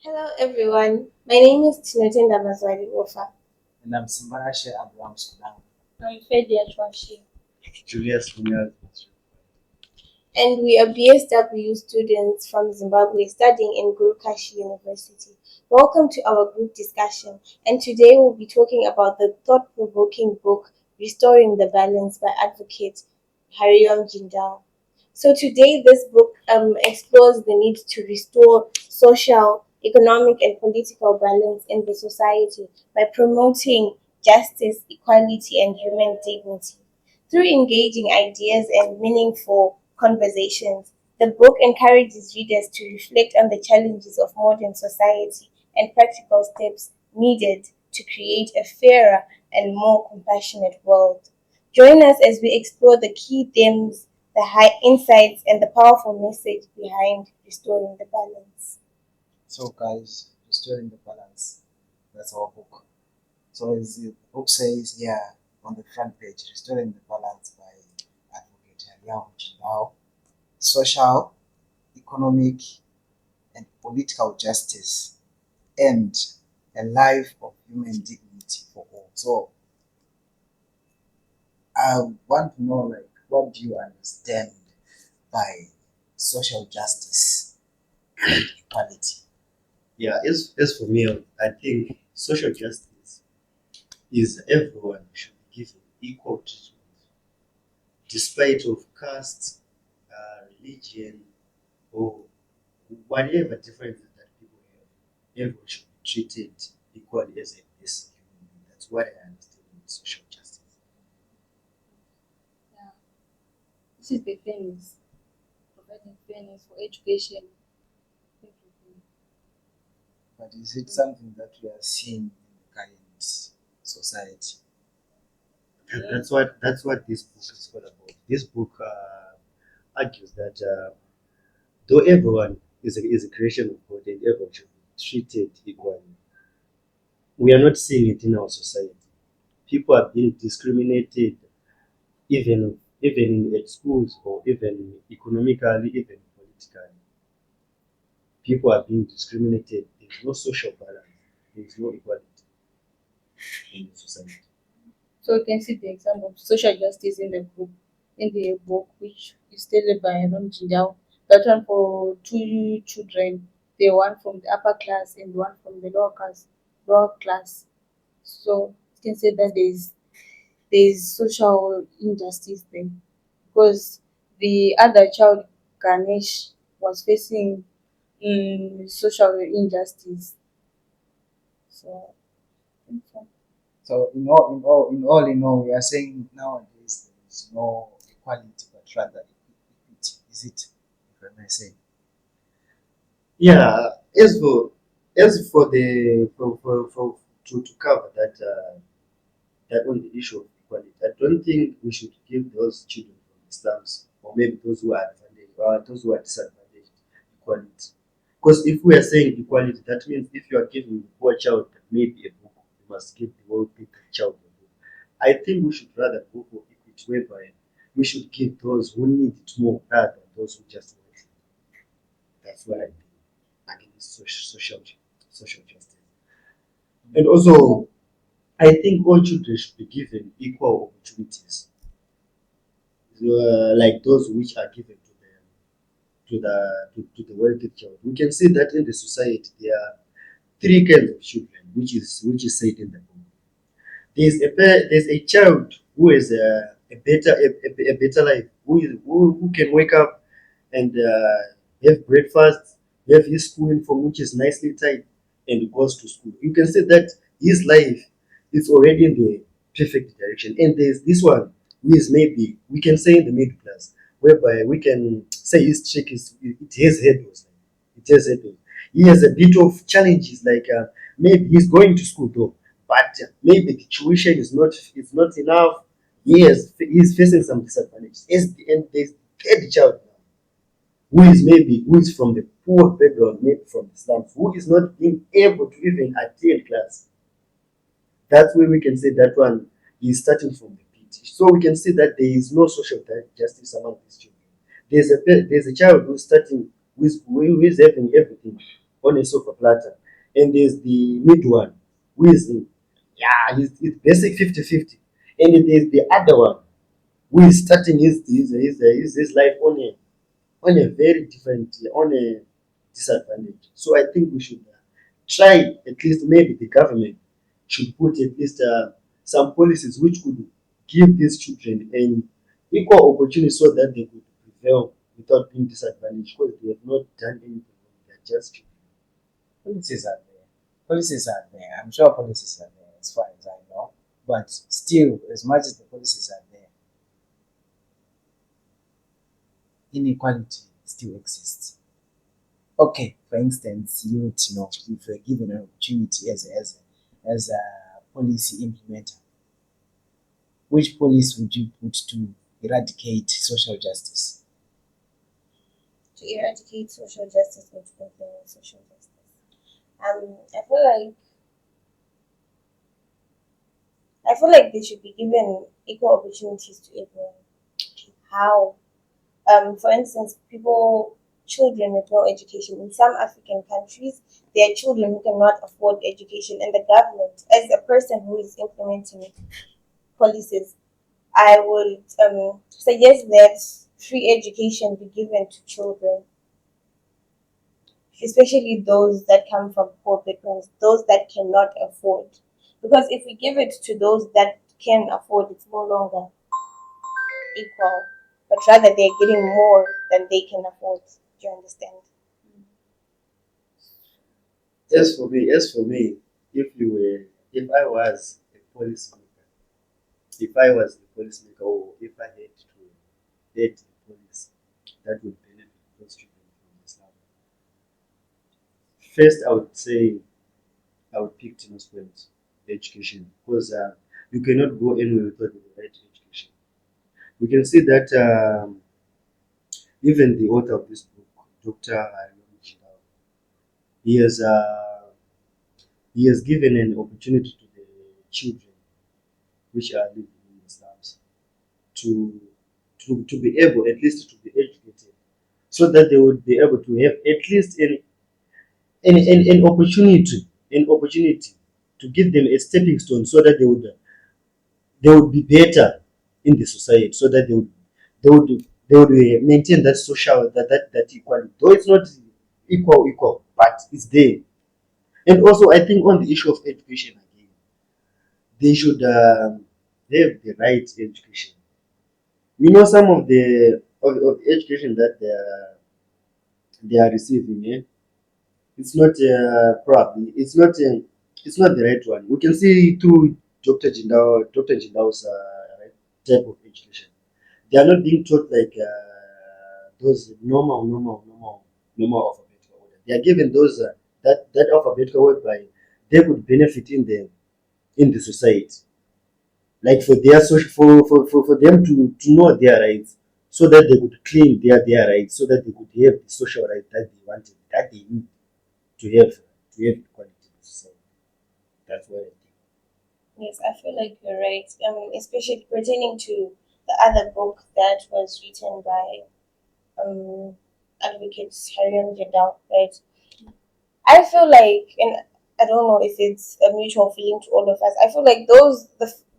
Hello everyone, my name is Tinotenda Mazwari Wofa. And I'm Simbarashe Abraham Sudan. I'm Fedia Chwashi. Julius Munyal. And we are BSW students from Zimbabwe studying in Gurukashi University. Welcome to our group discussion, and today we'll be talking about the thought-provoking book Restoring the Balance by Advocate Hariom Jindal. So today this book explores the need to restore social, economic, and political balance in the society by promoting justice, equality, and human dignity. Through engaging ideas and meaningful conversations, the book encourages readers to reflect on the challenges of modern society and practical steps needed to create a fairer and more compassionate world. Join us as we explore the key themes, the high insights, and the powerful message behind restoring the balance. So, guys, Restoring the Balance. That's our book. So, as the book says here on the front page, Restoring the Balance by Advocate Hariam Jindal. Social, economic, and political justice and a life of human dignity for all. So, I want to know, what do you understand by social justice and equality? Yeah, as for me, I think social justice is everyone should be given equal treatment, despite of caste, religion, or whatever differences that people have. Everyone should be treated equally as a human being. That's what I understand in social justice. Yeah. This is the fairness, providing fairness for education, everything. But is it something that we are seeing in the current society? That's what this book is all about. This book argues that though everyone is a creation of God and everyone should be treated equally, we are not seeing it in our society. People are being discriminated, even at schools or even economically, even politically. People are being discriminated. There's no social balance. There's no equality in the society. So you can see the example of social justice in the group, in the book, which is stated by Aaron Jindal. That one for two children, the one from the upper class and the one from the lower class. So you can say that there is social injustice there because the other child, Ganesh, was facing social injustice. So, I think so. So in all, we are saying nowadays there is no equality, but rather equity. Is it? If I may say. Yeah, as for the for to cover that on the issue of equality, I don't think we should give those children from the slums or maybe those who are advantaged or those who are disadvantaged equality. Because if we are saying equality, that means if you are giving the poor child maybe a book, you must give the well-paid child a book. I think we should rather go for equity, whereby we should give those who need it more rather than those who just want it. That's what I think against social justice. And also, I think all children should be given equal opportunities, like those which are given to the wealthy child. We can see that in the society there are three kinds of children, which is said in the book. There's a child who has a better life, who can wake up and have breakfast, have his school uniform which is nicely tied, and goes to school. You can say that his life is already in the perfect direction. And there's this one who is maybe we can say in the middle class, whereby we can say his check is it has headway. It has headway. He has a bit of challenges like maybe he's going to school though, but maybe the tuition is not enough. He's facing some disadvantages. And there's third child now, who is from the poor background, maybe from the slums, who is not being able to even attend class. That's where we can say that one is starting from the pit. So we can see that there is no social justice among these children. There's a child who's starting who is having everything on a silver platter. And there's the mid one, who is, it's basic 50-50. And then there's the other one, who is starting his life on a very different, on a disadvantage. So I think we should try, at least maybe the government should put at least some policies which could give these children an equal opportunity so that they could prevail without being disadvantaged because they have not done anything wrong. They are just children. Policies are there. Policies are there. I'm sure policies are there as far as I know. But still, as much as the policies are there, inequality still exists. Okay, for instance, you know, if you're given an opportunity as a policy implementer, which policy would you put to eradicate social justice? To eradicate social justice or to implement social justice. I feel like they should be given equal opportunities to everyone. How? For instance, children with no education. In some African countries, there are children who cannot afford education, and the government, as a person who is implementing policies, I would suggest that free education be given to children, especially those that come from poor backgrounds, those that cannot afford. Because if we give it to those that can afford, it's no longer equal, but rather they're getting more than they can afford. Do you understand? As for me, if I was a policymaker, if I was a policymaker, or if I had to head a policy that would benefit those children from Islam, first I would say I would pick Tino's point, education, because you cannot go anywhere without the right education. We can see that even the author of this book, Dr. Arion Chidao, he has uh, he has given an opportunity to the children which are living in the slums to to be able at least to be educated so that they would be able to have at least an opportunity to give them a stepping stone so that they would be better in the society so that they would maintain that social that equality, though it's not equal, but it's there. And also I think on the issue of education again, they should have the right education. You know, some of the education that they are receiving, it's not the right one. We can see through Dr. Jindao's right type of education. They are not being taught like those normal alphabetical order. They are given those that alphabetical word by they could benefit in the society, like for their social for them to know their rights so that they could claim their rights so that they could have the social rights that they wanted, that they need to have equality in society. That's what I think. Yes, I feel like you're right. Especially pertaining to the other book that was written by Advocate Harion Jadal, right? I feel like, and I don't know if it's a mutual feeling to all of us. I feel like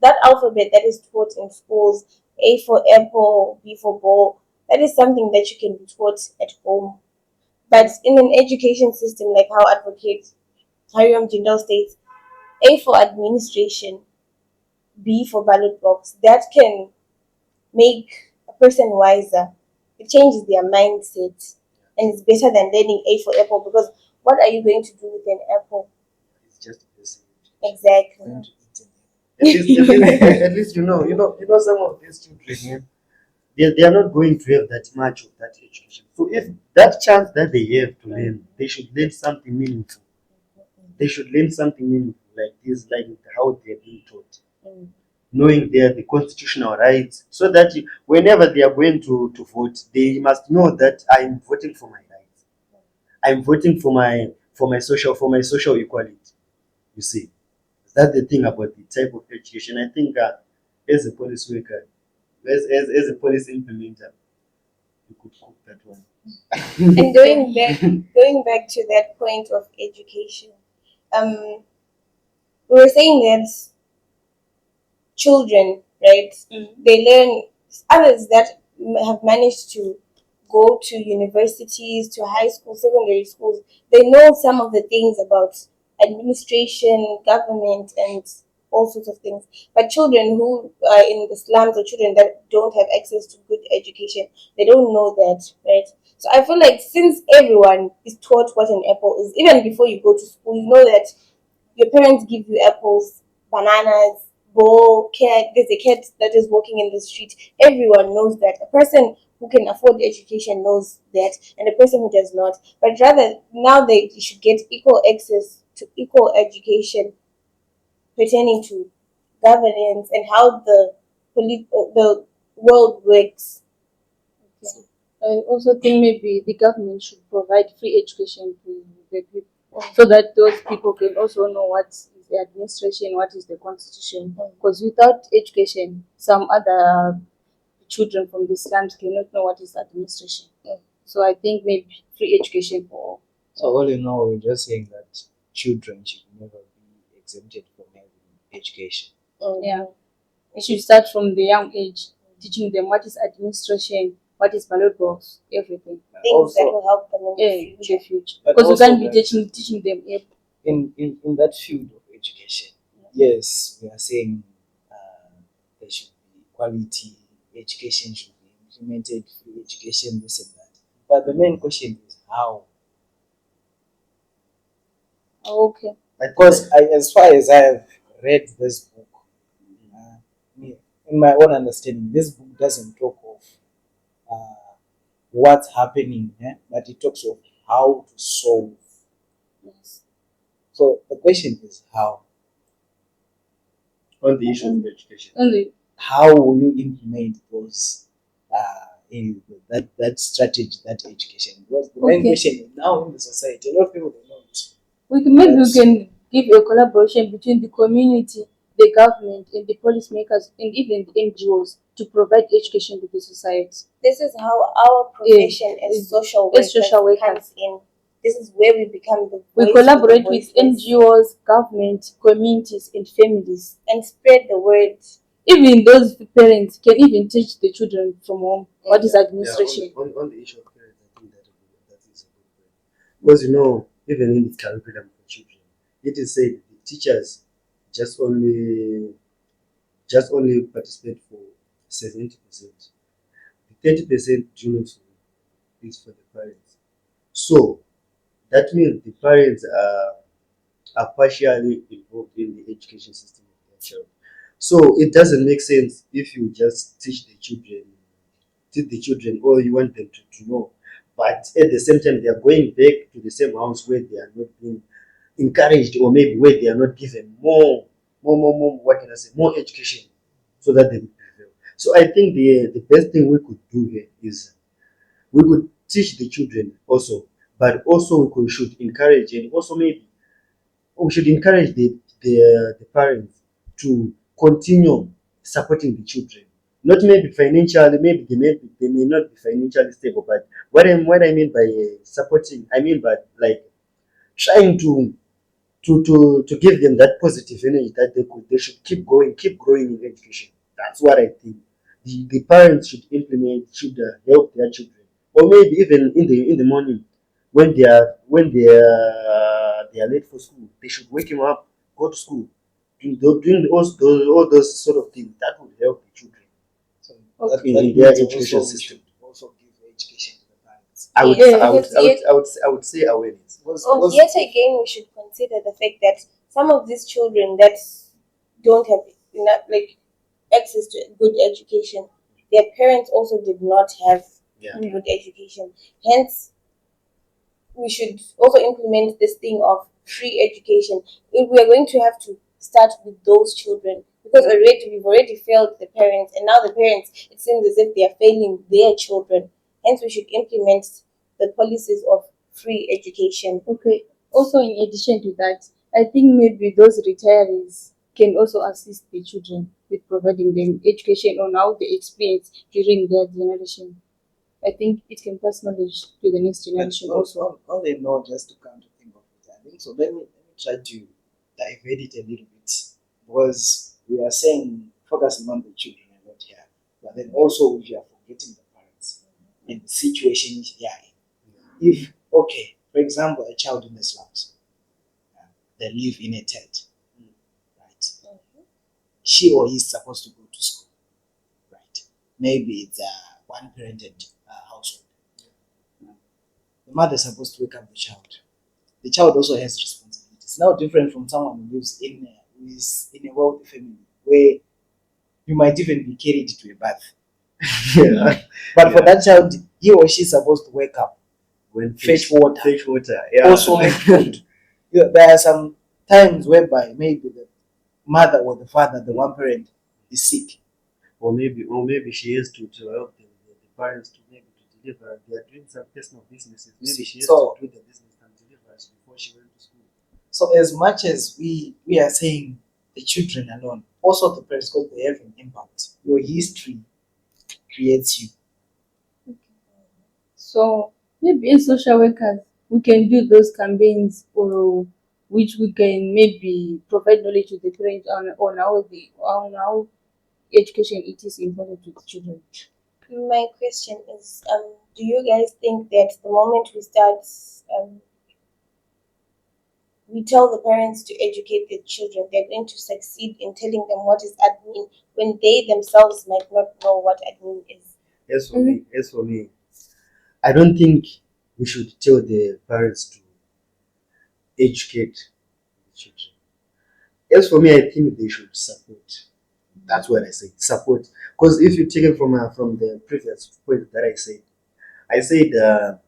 that alphabet that is taught in schools, A for apple, B for ball, that is something that you can be taught at home. But in an education system like how Advocate Hariam Jindal states, A for administration, B for ballot box, that can make a person wiser. It changes their mindset, and it's better than learning A for apple, because what are you going to do with an apple? It's just a basic education. Exactly. Going to eat in At least you know some of these children, they are not going to have that much of that education. So if that chance that they have to learn, they should learn something meaningful. They should learn something meaningful like this, like how they're being taught, Mm. knowing the constitutional rights, so that whenever they are going to vote, they must know that I'm voting for my rights. I'm voting for my social equality. You see, that's the thing about the type of education. I think as a policy worker, as a policy implementer, you could cook that one. And going back to that point of education, um, we were saying that children, right? They learn. Others that have managed to go to universities, to high school, secondary schools, they know some of the things about administration, government, and all sorts of things. But children who are in the slums, or children that don't have access to good education, they don't know that, right? So I feel like since everyone is taught what an apple is, even before you go to school, you know that your parents give you apples, bananas, ball, cat. There's a cat that is walking in the street. Everyone knows that. A person who can afford education knows that, and a person who does not. But rather, now they should get equal access to equal education pertaining to governance and how the world works. Okay. I also think maybe the government should provide free education to the people so that those people can also know what is the administration, what is the constitution. Because without education, some other children from the slums cannot know what is administration. So I think maybe free education for all. So all in all, we're just saying that children should never be exempted from having education. Yeah. We should start from the young age, teaching them what is administration, what is ballot box, everything. Things that Also, will help them in Yeah, the in future. the future. But Because we also can't be that- teaching them in that field of education, yes, we are saying there should be quality education, should be implemented, free education, this and that. But the main question is how. Okay. Because as far as I have read this book, in my own understanding, this book doesn't talk of what's happening, but it talks of how to solve. Yes. So the question is how. On the issue of education. Only How will you implement those in that strategy, that education? Because the main Okay. question is now in the society, a lot of people don't know it. maybe we Yes. can give a collaboration between the community, the government, and the policymakers, and even the NGOs to provide education to the society. This is how our profession as social workers, as social workers. comes in. This is where we become the We voice collaborate for the with voiceless NGOs, government, communities, and families. and spread the word. Even those parents can even teach the children from home what is administration. On the issue of parents, I think that is a good point. Because even in the curriculum for children, it is said the teachers just only participate for 70%. The 30% do not is for the parents. So that means the parents are partially involved in the education system of their child. So it doesn't make sense if you just teach the children all you want them to know. But at the same time, they are going back to the same house where they are not being encouraged, or maybe where they are not given what can I say, more education so that they will prevail. So I think the best thing we could do here is we could teach the children also, but also should encourage, and also maybe we should encourage the parents to continue supporting the children. Not maybe financially, maybe they may not be financially stable, but what I mean by supporting, I mean by like trying to give them that positive energy that they should keep going, keep growing in education. That's what I think. The parents should implement, should help their children, or maybe even in the morning when they are late for school, they should wake him up, go to school, doing all those sort of things. That would help the children. So Okay. In their means education also we system. should also give education to the parents. I would, Yes, I would, because I would, I would, I would say awareness. Yet again, we should consider the fact that some of these children that don't have enough, like, access to good education, their parents also did not have Yeah. good education. Hence, we should also implement this thing of free education. If we are going to have to start with those children, because we've already failed the parents, and now the parents, it seems as if they are failing their children. Hence, we should implement the policies of free education. Okay. Also, in addition to that, I think maybe those retirees can also assist the children with providing them education on how they experience during their generation. I think it can pass knowledge to the next generation also. All in all, just to come to think of it, I think so. Let me try to divert it a little bit, because we are saying focusing on the children a lot here, but then also we are forgetting the parents and the situation they are in. If, okay, for example, a child in the slums, they live in a tent, right? She or he is supposed to go to school, right? Maybe it's a one-parented household. The mother is supposed to wake up the child. The child also has responsibilities. Now, different from someone who lives who is in a wealthy family, where you might even be carried to a bath. Yeah. But for that child, he or she is supposed to wake up, When fetch water, fetch water. Yeah. also make food. There are some times whereby maybe the mother or the father, the one parent, is sick. or maybe she has to help the parents to maybe to deliver. They are doing some personal businesses. Maybe she has So- to do the business and deliver before she went to school. So as much as we are saying the children alone, also the parents, because they have an impact. Your history creates you. So maybe as social workers, we can do those campaigns, or which we can maybe provide knowledge to the parents on how education it is important to the children. My question is, do you guys think that the moment we start, we tell the parents to educate their children, they're going to succeed in telling them what is admin when they themselves might not know what admin is? As for me, I don't think we should tell the parents to educate the children. As for me, I think they should support. That's what I say. Support. Because if you take it from the previous point that I said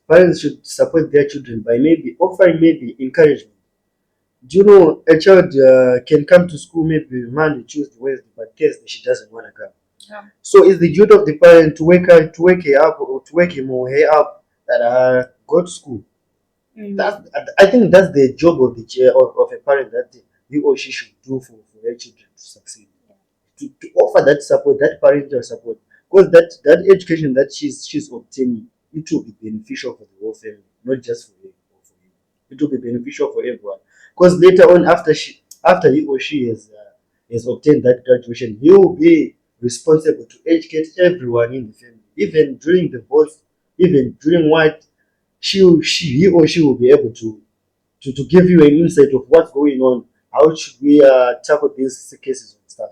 parents should support their children by maybe offering maybe encouragement. Do you know a child can come to school maybe Monday, Tuesday, Wednesday, but Thursday she doesn't want to come. Yeah. So it's the duty of the parent to wake her up, or to wake him or her up that go to school. That I think that's the job of of a parent, that he or she should do for their children to succeed. To offer that support, that parental support, because that education that she's obtaining, it will be beneficial for the whole family, not just for her or for him. It will be beneficial for everyone. Because later on, after he or she has obtained that graduation, he will be responsible to educate everyone in the family, even during the both, even during what he or she will be able to give you an insight of what's going on. How should we tackle these cases and stuff?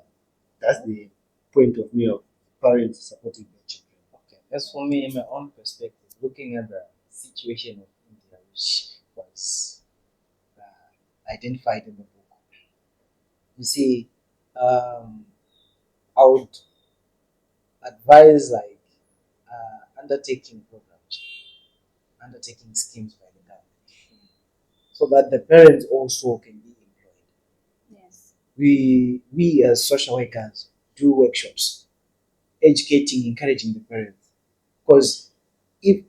That's the point of me of parents supporting their children. Okay. As for me, in my own perspective, looking at the situation of India, which was identified in the book, you see, I would advise like undertaking programs, undertaking schemes by the government, so that the parents also can be employed. Yes. We as social workers do workshops, educating, encouraging the parents, because if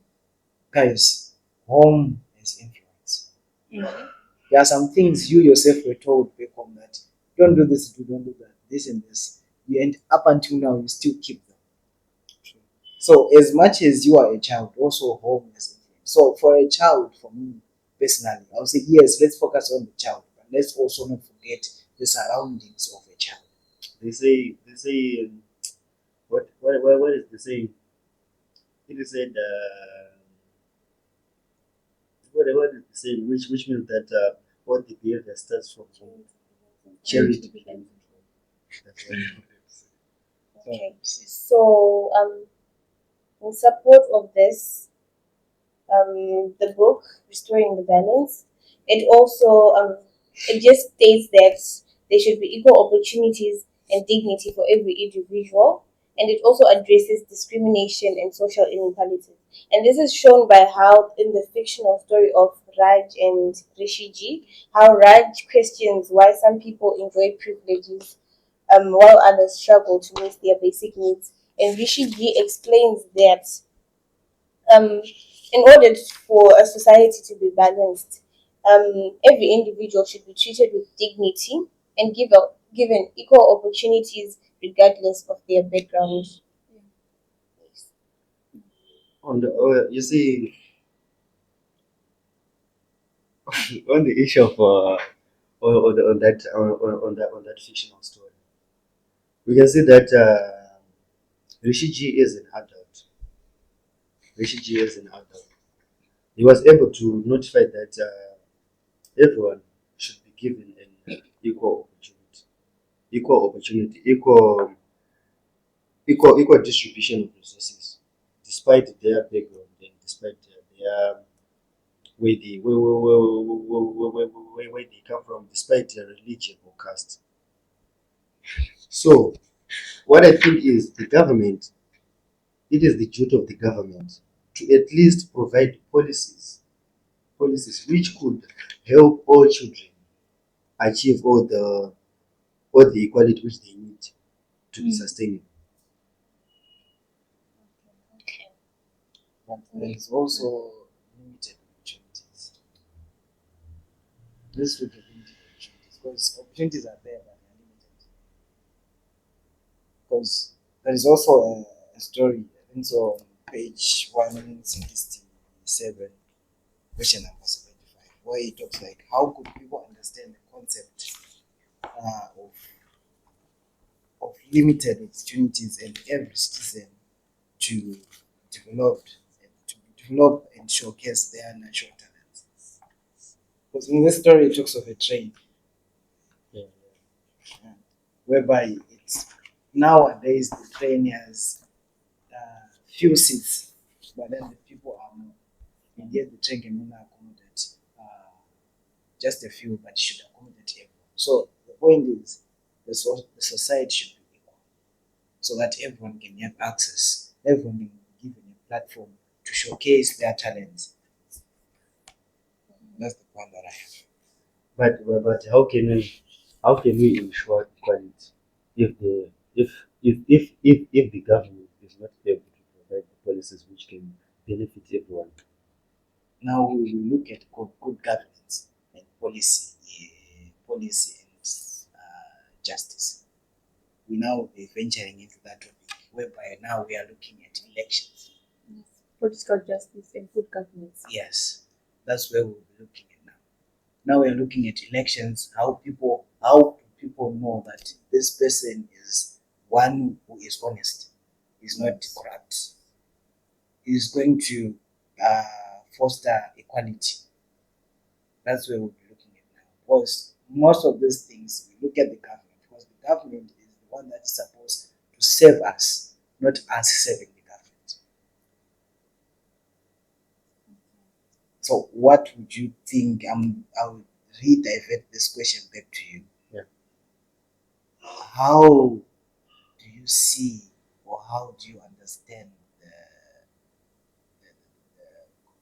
guys, home has influence. There are some things you yourself were told back home that don't do this, don't do that, this and this. You end up until now you still keep them. So as much as you are a child, also home has influence. So for a child, for me personally, I would say yes, let's focus on the child, but let's also not forget the surroundings of a child. They say what is the saying? It is said what is the saying, which means that all the behavior starts from charity. That's what it is. Okay. So, in support of this, the book Restoring the Balance, it also it just states that there should be equal opportunities and dignity for every individual, and it also addresses discrimination and social inequalities. And this is shown by how, in the fictional story of Raj and Rishiji, how Raj questions why some people enjoy privileges while others struggle to meet their basic needs. And Rishiji explains that um, in order for a society to be balanced, every individual should be treated with dignity and given equal opportunities regardless of their background. on the you see on the issue of on that fictional story, we can see that Rishi G is an adult. Rishi G is an adult. He was able to notify that everyone should be given an equal opportunity, equal distribution of resources, despite their background and despite their where they come from, despite their religion or caste. So, what I think is the government, it is the duty of the government to at least provide policies which could help all children achieve all the equality which they need to be sustainable. But there is also limited opportunities. This would be limited opportunities because opportunities are there, but they are limited. Because there is also a story, I think so, on page 167, question number 75, where it talks like how could people understand the concept of limited opportunities and every citizen to develop develop and showcase their natural talents. Because in this story it talks of a train whereby it's nowadays the train has few seats, but then the people are more. And yet the train can only accommodate just a few, but it should accommodate everyone. So the point is the society should be equal so that everyone can have access, everyone can be given a platform to showcase their talents. That's the point that I have. But how can we ensure equality if the if the government is not able to provide the policies which can benefit everyone? Now we will look at good governance and policy and justice. We now be venturing into that topic, whereby now we are looking at elections. Political justice and good governance. Yes, that's where we'll be looking at now. Now we are looking at elections. How do people know that this person is one who is honest, is not corrupt, is going to foster equality? That's where we'll be looking at now. Because most of these things, we look at the government, because the government is the one that is supposed to save us, not us saving the government. So, what would you think? I'll re-divert this question back to you. Yeah. How do you see, or how do you understand the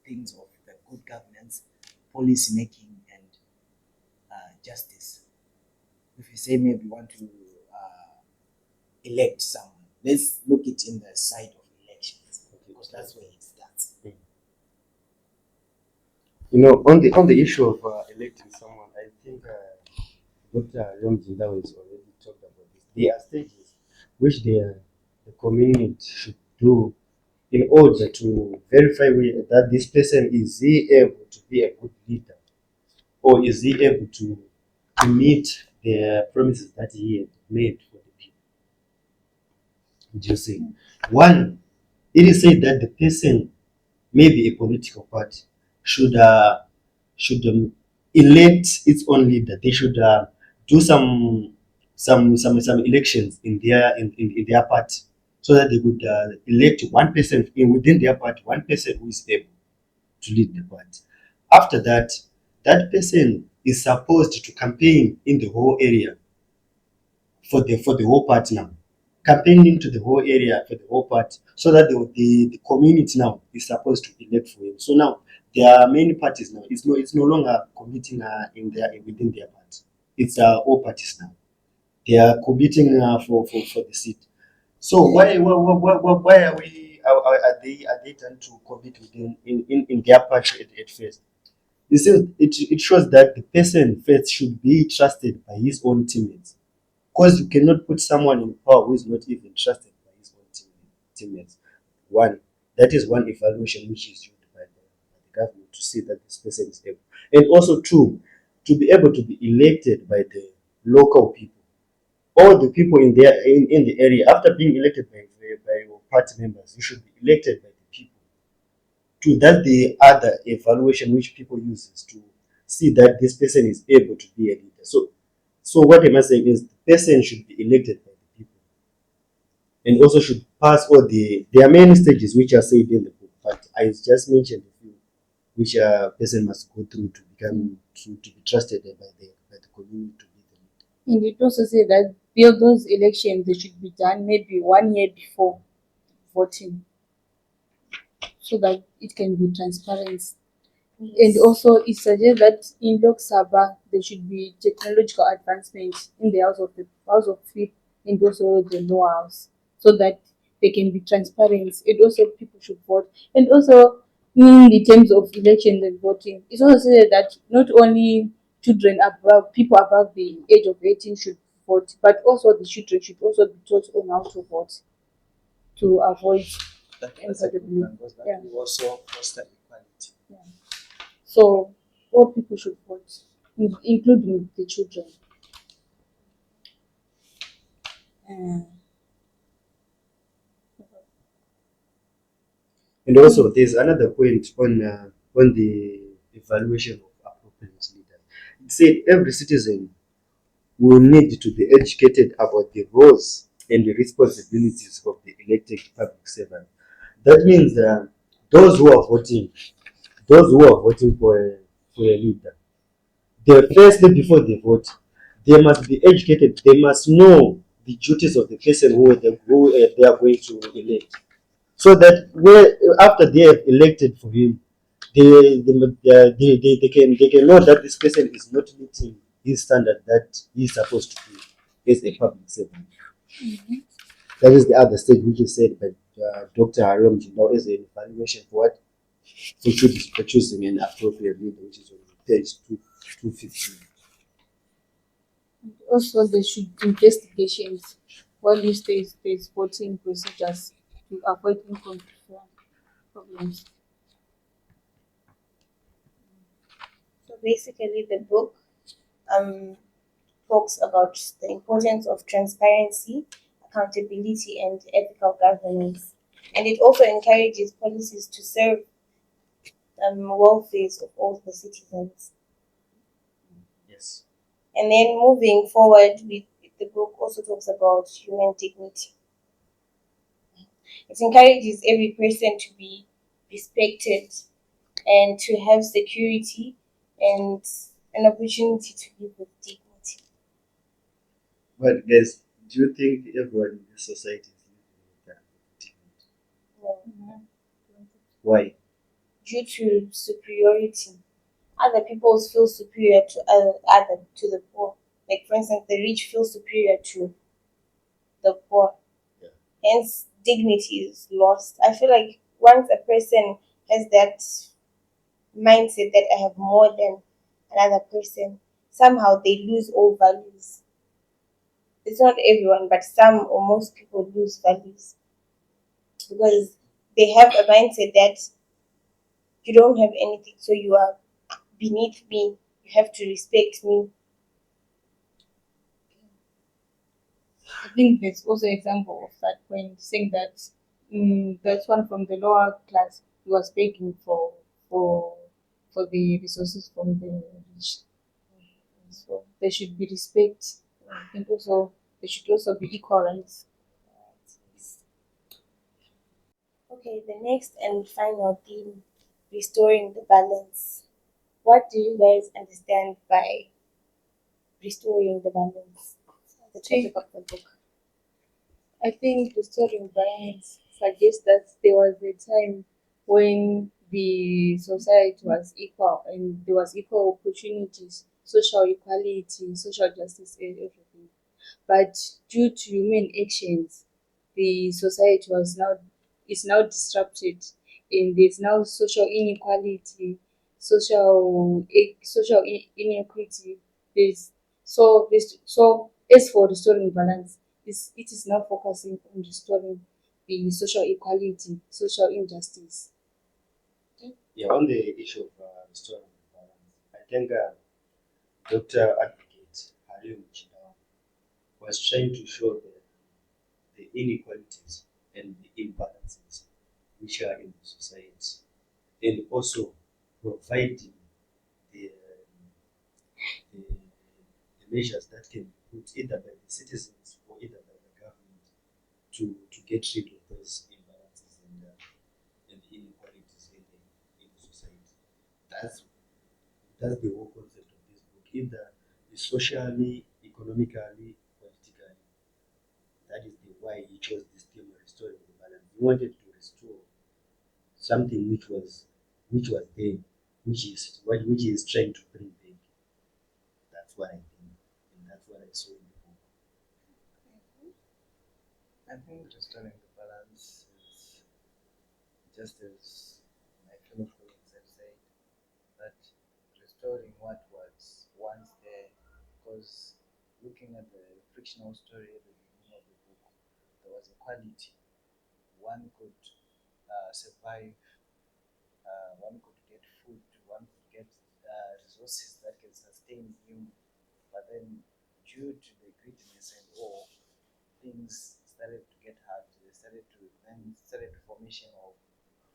things of the good governance, policy making, and justice? If you say maybe you want to elect someone, let's look it in the side of elections, because that's where it starts. You know, on the issue of electing someone, I think Dr. Romzinda has already talked about this. There are stages which the community should do in order to verify that this person is he able to be a good leader, or is he able to meet the promises that he had made for the people. Do you see? One, it is said that the person, maybe a political party, should elect its own leader. They should do some elections in their party, so that they could elect one person within their party, one person who is able to lead the party. After that, that person is supposed to campaign in the whole area for the whole party now. Campaigning to the whole area for the whole party, so that the community now is supposed to elect for him. So now there are many parties now. It's no longer competing within their party. It's all parties now. They are competing for the seat. So why are they trying to compete within in their party at first? You see, it shows that the person first should be trusted by his own teammates, because you cannot put someone in power who is not even trusted by his own teammates. One, That is one evaluation which is used by the government to see that this person is able. And also, two, to be able to be elected by the local people. All the people in the area, after being elected by your party members, you should be elected by the people. To that the other evaluation which people uses to see that this person is able to be a leader. So what am I saying is the person should be elected by the people and also should pass all there are many stages which are said in the book, but I just mentioned a few which a person must go through to become to be trusted by the community to be the leader. And it also say that those elections they should be done maybe 1 year before voting, so that it can be transparent. And also, it suggests that in Lok Sabha there should be technological advancement in the House of Flip and also the lower house, so that they can be transparent. And also, people should vote. And also, in the terms of elections and voting, it's also said that not only children above people above the age of 18 should vote, but also the children should also be taught on how to vote to avoid That's a good incompatibility. one because that Yeah. will also foster equality. So all people should vote, including the children. Uh, And also, there's another point on the evaluation of appropriate leader. It said every citizen will need to be educated about the roles and the responsibilities of the elected public servant. That means those who are voting, for a leader, they firstly before they vote, they must be educated. They must know the duties of the person who they are going to elect, so that after they have elected for him, they can know that this person is not meeting his standard that he's supposed to be as a public servant. That is the other stage which is said by Dr. Harim Jindal as an evaluation for what for choosing an appropriate leader, which is on page 215. Also, there should be investigations while you stays voting procedures to avoid inconvenience problems. So basically, the book um, talks about the importance of transparency, accountability, and ethical governance. And it also encourages policies to serve welfare of all the citizens. Yes. And then moving forward, the book also talks about human dignity. It encourages every person to be respected and to have security and an opportunity to live with dignity. But guys, do you think everyone in this society is living with that dignity? No. Why? Due to superiority, other people feel superior to the poor. Like for instance, the rich feel superior to the poor. Yeah. Hence, dignity is lost. I feel like once a person has that mindset that I have more than another person, somehow they lose all values. It's not everyone, but some or most people lose values because they have a mindset that you don't have anything, so you are beneath me. You have to respect me. I think there's also example of that when saying that that's one from the lower class who was begging for for the resources from the rich. So there should be respect, and also there should also be equal rights. Okay, the next and final theme, restoring the balance. What do you guys understand by restoring the balance? The topic of the book. I think the story of balance suggests that there was a time when the society was equal and there was equal opportunities, social equality, social justice, and everything. But due to human actions, the society was now is now disrupted, and there's now social inequality, inequity. So as for restoring balance, it is now focusing on restoring be social equality, social injustice. Yeah, on the issue of restoring the balance, I think Dr. Advocate Harim Chidao was trying to show the inequalities and the imbalances which are in the society, and also providing the, the, the measures that can be put either by the citizens or either by the government to get rid of those imbalances and inequalities in the society. That's that's the whole concept of this book. Either socially, economically, politically. That is the why he chose this theme of restoring the balance. He wanted to restore something which was there, which is trying to bring back. That's what I think, and that's what I saw in the book. I think restoring the balance is just as my fellow colleagues have said, that restoring what was once there, because looking at the frictional story at the beginning of the book, there was equality. One could survive, one could get food, one could get resources that can sustain him, but then due to the greediness and all, things started to get hard. They started the formation of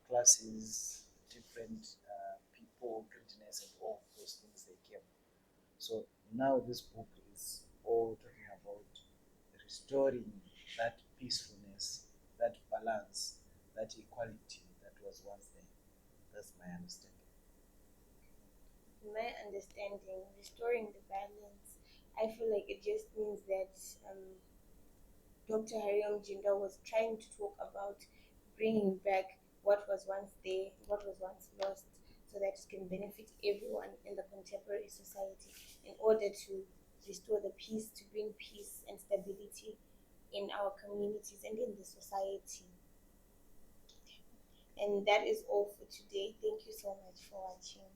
classes, different people, greediness, and all those things they came. So now this book is all talking about restoring that peacefulness, that balance, that equality that was once there. That's my understanding. In my understanding, restoring the balance, I feel like it just means that Dr. Hariom Jinda was trying to talk about bringing back what was once there, what was once lost, so that it can benefit everyone in the contemporary society in order to restore the peace, to bring peace and stability in our communities and in the society. And that is all for today. Thank you so much for watching.